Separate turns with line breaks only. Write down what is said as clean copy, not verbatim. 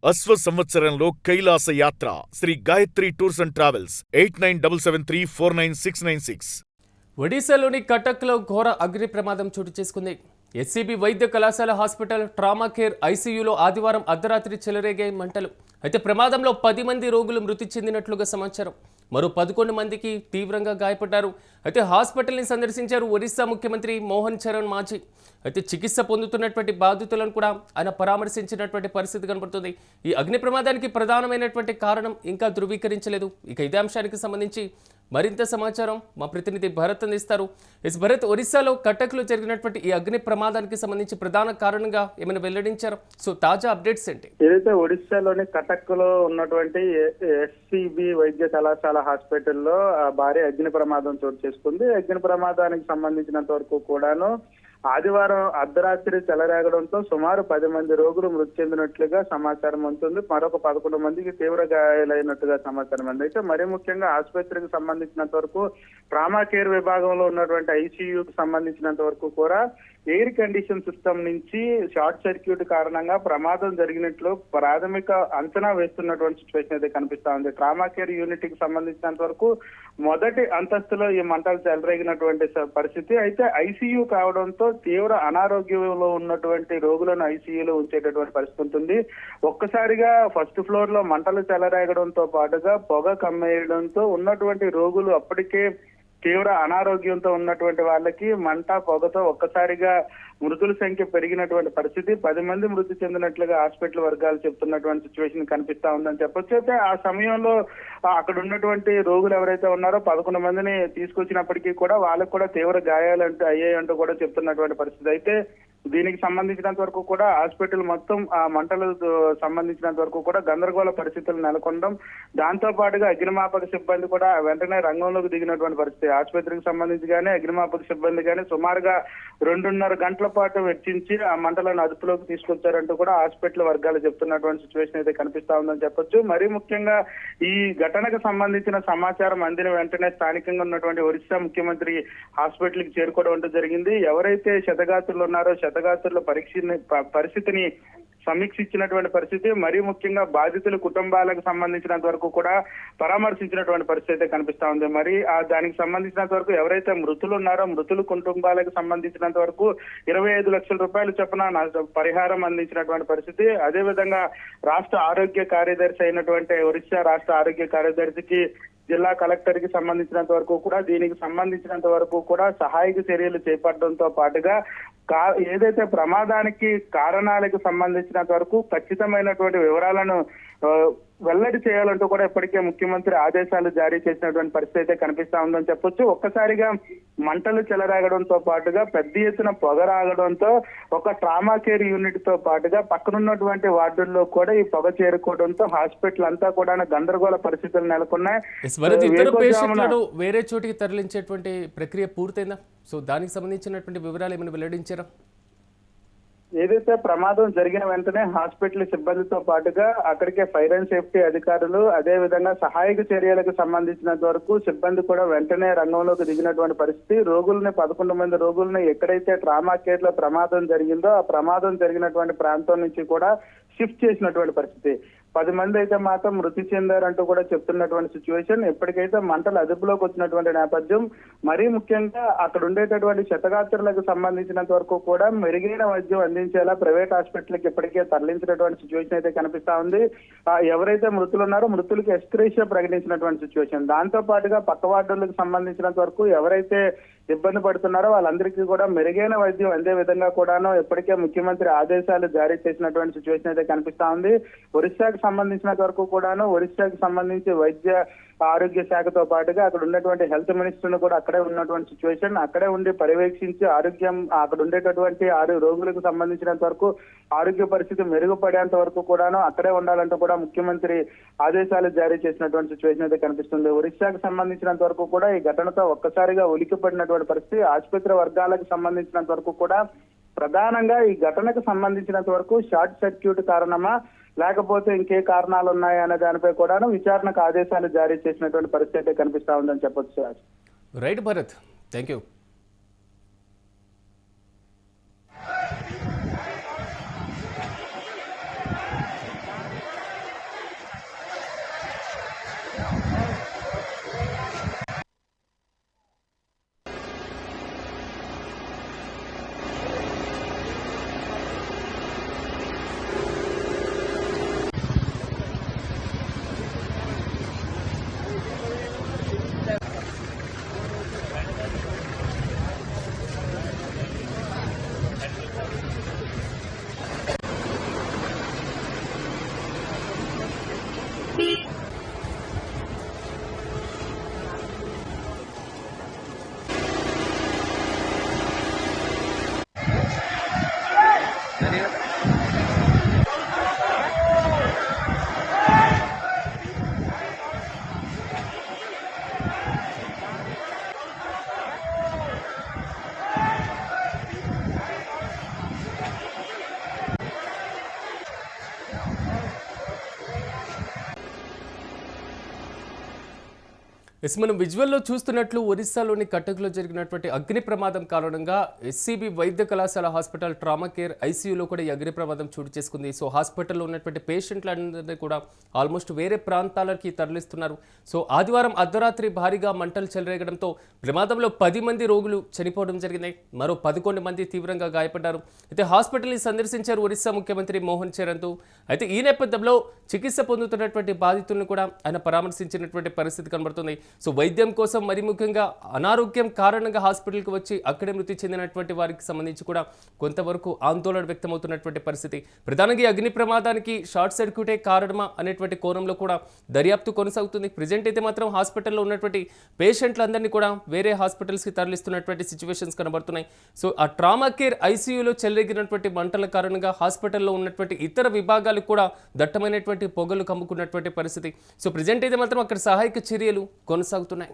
అశ్వ సంవత్సరంలో కైలాస యాత్ర Sri Gayatri tours and travels 8977349696.
ఒడిశాలోని కటక్లో ఘోర అగ్ని ప్రమాదం చోటు చేసుకుంది. ఎస్సీబీ వైద్య కళాశాల హాస్పిటల్ ట్రామా కేర్ ఐసీయూలో ఆదివారం అర్ధరాత్రి చెలరేగాయి మంటలు. అయితే ప్రమాదంలో 10 మంది రోగులు మృతి చెందినట్లుగా సమాచారం. మరో 11 మందికి తీవ్రంగా గాయపడ్డారు. అయితే హాస్పిటల్ని సందర్శించారు ఒడిశా ముఖ్యమంత్రి మోహన్ చరణ్ మాఝీ. అయితే చికిత్స పొందుతున్నటువంటి బాధితులను కూడా ఆయన పరామర్శించినటువంటి పరిస్థితి కనబడుతుంది. ఈ అగ్ని ప్రమాదానికి ప్రధానమైనటువంటి కారణం ఇంకా ధృవీకరించలేదు. ఇక ఇదే అంశానికి సంబంధించి మరింత సమాచారం మా ప్రతినిధి భరత్ అందిస్తారు. భరత్, ఒరిస్సాలో కటక్లో జరిగినటువంటి ఈ అగ్ని ప్రమాదానికి సంబంధించి ప్రధాన కారణంగా ఏమైనా వెల్లడించారు? సో తాజా అప్డేట్స్ ఏంటి?
ఏదైతే ఒడిస్సాలోని కటక్ లో ఉన్నటువంటి ఎస్సీబీ వైద్య కళాశాల హాస్పిటల్లో భారీ అగ్ని ప్రమాదం చోటు చేసుకుంది. అగ్ని ప్రమాదానికి సంబంధించినంత వరకు కూడాను ఆదివారం అర్ధరాత్రి చెలరేగడంతో సుమారు 10 మంది రోగులు మృతి చెందినట్లుగా సమాచారం ఉంటుంది. మరొక 11 మందికి తీవ్ర గాయాలైనట్టుగా సమాచారం ఉంది. అయితే మరీ ముఖ్యంగా ఆసుపత్రికి సంబంధించినంత వరకు ట్రామా కేర్ విభాగంలో ఉన్నటువంటి ఐసీయూకి సంబంధించినంత వరకు కూడా ఎయిర్ కండిషన్ సిస్టమ్ నుంచి షార్ట్ సర్క్యూట్ కారణంగా ప్రమాదం జరిగినట్లు ప్రాథమిక అంచనా వేస్తున్నటువంటి సిచ్యువేషన్ అయితే కనిపిస్తా ఉంది. ట్రామా కేర్ యూనిట్ కి సంబంధించినంత వరకు మొదటి అంతస్తులో ఈ మంటలు చెలరేగినటువంటి పరిస్థితి. అయితే ఐసీయూ కావడంతో తీవ్ర అనారోగ్యంలో ఉన్నటువంటి రోగులను ఐసీయూలో ఉంచేటటువంటి పరిస్థితి ఉంటుంది. ఒక్కసారిగా ఫస్ట్ ఫ్లోర్ లో మంటలు చెలరేగడంతో పాటుగా పొగ కమ్మేయడంతో ఉన్నటువంటి రోగులు అప్పటికే తీవ్ర అనారోగ్యంతో ఉన్నటువంటి వాళ్ళకి మంట పొగతో ఒక్కసారిగా మృతుల సంఖ్య పెరిగినటువంటి పరిస్థితి. 10 మంది మృతి చెందినట్లుగా హాస్పిటల్ వర్గాలు చెప్తున్నటువంటి సిచ్యువేషన్ కనిపిస్తా ఉందని చెప్పొచ్చు. అయితే ఆ సమయంలో అక్కడ ఉన్నటువంటి రోగులు ఎవరైతే ఉన్నారో 11 మందిని తీసుకొచ్చినప్పటికీ కూడా వాళ్ళకు కూడా తీవ్ర గాయాలు అయ్యాయంటూ కూడా చెప్తున్నటువంటి పరిస్థితి. అయితే దీనికి సంబంధించినంత వరకు కూడా హాస్పిటల్ మొత్తం ఆ మంటలకు సంబంధించినంత వరకు కూడా గందరగోళ పరిస్థితులు నెలకొనడం, దాంతో పాటుగా అగ్నిమాపక సిబ్బంది కూడా వెంటనే రంగంలోకి దిగినటువంటి పరిస్థితి. ఆసుపత్రికి సంబంధించి కానీ అగ్నిమాపక సిబ్బంది కానీ సుమారుగా 2.5 గంటల పాటు వెచ్చించి ఆ మంటలను అదుపులోకి తీసుకొచ్చారంటూ కూడా హాస్పిటల్ వర్గాలు చెప్తున్నటువంటి సిచ్యువేషన్ అయితే కనిపిస్తా ఉందని చెప్పొచ్చు. మరీ ముఖ్యంగా ఈ ఘటనకు సంబంధించిన సమాచారం అందిన వెంటనే స్థానికంగా ఉన్నటువంటి ఒరిస్సా ముఖ్యమంత్రి హాస్పిటల్ కి చేరుకోవడం అంటూ జరిగింది. ఎవరైతే క్షతగాత్రులు ఉన్నారో క్షతగాత్రుల పరిస్థితిని సమీక్షించినటువంటి పరిస్థితి, మరీ ముఖ్యంగా బాధితుల కుటుంబాలకు సంబంధించినంత వరకు కూడా పరామర్శించినటువంటి పరిస్థితి అయితే కనిపిస్తా ఉంది. మరి దానికి సంబంధించినంత వరకు ఎవరైతే మృతులు ఉన్నారో మృతుల కుటుంబాలకు సంబంధించినంత వరకు 25 లక్షల రూపాయలు చొప్పున పరిహారం అందించినటువంటి పరిస్థితి. అదేవిధంగా రాష్ట్ర ఆరోగ్య కార్యదర్శి అయినటువంటి ఒరిస్సా రాష్ట్ర ఆరోగ్య కార్యదర్శికి జిల్లా కలెక్టర్ కి సంబంధించినంత వరకు కూడా దీనికి సంబంధించినంత వరకు కూడా సహాయక చర్యలు చేపట్టడంతో పాటుగా ఏదైతే ప్రమాదానికి కారణాలకు సంబంధించినంత వరకు ఖచ్చితమైనటువంటి వివరాలను వెల్లడి చేయాలంటూ కూడా ఇప్పటికే ముఖ్యమంత్రి ఆదేశాలు జారీ చేసినటువంటి పరిస్థితి అయితే కనిపిస్తా ఉందని చెప్పొచ్చు. ఒక్కసారిగా మంటలు చెలరాగడంతో పాటుగా పెద్ద ఎత్తున పొగ రాగడంతో ఒక ట్రామా కేర్ యూనిట్ తో పాటుగా పక్కనున్నటువంటి వార్డుల్లో కూడా ఈ పొగ చేరుకోవడంతో హాస్పిటల్ అంతా కూడా గందరగోళ పరిస్థితులు నెలకొన్నాయి.
వేరే చోటికి తరలించేటువంటి ప్రక్రియ పూర్తయిందా? సో దానికి సంబంధించినటువంటి వివరాలు ఏమైనా వెల్లడించారా?
ఏదైతే ప్రమాదం జరిగిన వెంటనే హాస్పిటల్ సిబ్బందితో పాటుగా అక్కడికే ఫైర్ అండ్ సేఫ్టీ అధికారులు, అదే విధంగా సహాయక చర్యలకు సంబంధించినంత వరకు సిబ్బంది కూడా వెంటనే రంగంలోకి దిగినటువంటి పరిస్థితి. 11 మంది రోగుల్ని ఎక్కడైతే ట్రామా కేర్ లో ప్రమాదం జరిగిందో ఆ ప్రమాదం జరిగినటువంటి ప్రాంతం నుంచి కూడా షిఫ్ట్ చేసినటువంటి పరిస్థితి. 10 మంది అయితే మాత్రం మృతి చెందారంటూ కూడా చెప్తున్నటువంటి సిచ్యువేషన్. ఎప్పటికైతే మంటలు అదుపులోకి వచ్చినటువంటి నేపథ్యం, మరీ ముఖ్యంగా అక్కడ ఉండేటటువంటి క్షతగాత్రులకు సంబంధించినంత వరకు కూడా మెరుగైన వైద్యం అందించేలా ప్రైవేట్ హాస్పిటల్కి ఇప్పటికే తరలించినటువంటి సిచ్యువేషన్ అయితే కనిపిస్తా ఉంది. ఎవరైతే మృతులు ఉన్నారో మృతులకు ఎక్స్గ్రేషియా ప్రకటించినటువంటి సిచ్యువేషన్. దాంతో పాటుగా పక్క వార్డులకు సంబంధించినంత వరకు ఎవరైతే ఇబ్బంది పడుతున్నారో వాళ్ళందరికీ కూడా మెరుగైన వైద్యం అందే విధంగా కూడాను ఇప్పటికే ముఖ్యమంత్రి ఆదేశాలు జారీ చేసినటువంటి సిచ్యువేషన్ అయితే కనిపిస్తా ఉంది. ఒరిస్సాకు సంబంధించినంత వరకు కూడాను ఒరిస్సాకు సంబంధించి వైద్య ఆరోగ్య శాఖతో పాటుగా అక్కడ ఉన్నటువంటి హెల్త్ మినిస్టర్ ను కూడా అక్కడే ఉన్నటువంటి సిచ్యువేషన్, అక్కడే ఉండి పర్యవేక్షించి ఆరోగ్యం అక్కడ ఉండేటటువంటి 6 రోగులకు సంబంధించినంత వరకు ఆరోగ్య పరిస్థితి మెరుగుపడేంత వరకు కూడాను అక్కడే ఉండాలంటూ కూడా ముఖ్యమంత్రి ఆదేశాలు జారీ చేసినటువంటి సిచ్యువేషన్ అయితే కనిపిస్తుంది. ఒరిస్సాకు సంబంధించినంత వరకు కూడా ఈ ఘటనతో ఒక్కసారిగా ఉలికిపడినటువంటి పరిస్థితి. ఆసుపత్రి వర్గాలకు సంబంధించినంత వరకు కూడా ప్రధానంగా ఈ ఘటనకు సంబంధించినంత వరకు షార్ట్ సర్క్యూట్ కారణమా లేకపోతే ఇంకే కారణాలు ఉన్నాయా అనే దానిపై కూడా విచారణకు ఆదేశాలు జారీ చేసినటువంటి పరిస్థితి కనిపిస్తా ఉందని చెప్పొచ్చు.
Right Bharat, thank you. మనం విజువల్లో చూస్తున్నట్లు ఒరిస్సాలోని కటక్లో జరిగినటువంటి అగ్ని ప్రమాదం కారణంగా ఎస్సీబీ వైద్య కళాశాల హాస్పిటల్ ట్రామా కేర్ ఐసీయూలో కూడా ఈ అగ్ని ప్రమాదం చోటు చేసుకుంది. సో హాస్పిటల్లో ఉన్నటువంటి పేషెంట్లందరినీ కూడా ఆల్మోస్ట్ వేరే ప్రాంతాలకి తరలిస్తున్నారు. సో ఆదివారం అర్ధరాత్రి భారీగా మంటలు చెలరేగడంతో ప్రమాదంలో 10 మంది రోగులు చనిపోవడం జరిగింది. మరో 11 మంది తీవ్రంగా గాయపడ్డారు. అయితే హాస్పిటల్ని సందర్శించారు ఒరిస్సా ముఖ్యమంత్రి మోహన్ చరణ్. అయితే ఈ నేపథ్యంలో చికిత్స పొందుతున్నటువంటి బాధితులను కూడా ఆయన పరామర్శించినటువంటి పరిస్థితి కనబడుతుంది. సో వైద్యం కోసం మరి ముఖ్యంగా అనారోగ్యం కారణంగా హాస్పిటల్కి వచ్చి అక్కడే మృతి చెందినటువంటి వారికి సంబంధించి కూడా కొంతవరకు ఆందోళన వ్యక్తమవుతున్నటువంటి పరిస్థితి. ప్రధానంగా ఈ అగ్ని ప్రమాదానికి షార్ట్ సర్క్యూటే కారణమా అనేటువంటి కోణంలో కూడా దర్యాప్తు కొనసాగుతుంది. ప్రెజెంట్ అయితే మాత్రం హాస్పిటల్లో ఉన్నటువంటి పేషెంట్లందరినీ కూడా వేరే హాస్పిటల్స్కి తరలిస్తున్నటువంటి సిచ్యువేషన్స్ కనబడుతున్నాయి. సో ఆ ట్రామా కేర్ ఐసీయూలో చెలరేగినటువంటి మంటల కారణంగా హాస్పిటల్లో ఉన్నటువంటి ఇతర విభాగాలకు కూడా దట్టమైనటువంటి పొగలు కమ్ముకున్నటువంటి పరిస్థితి. సో ప్రెజెంట్ అయితే మాత్రం అక్కడ సహాయక చర్యలు కొనసాగుతున్నాయి.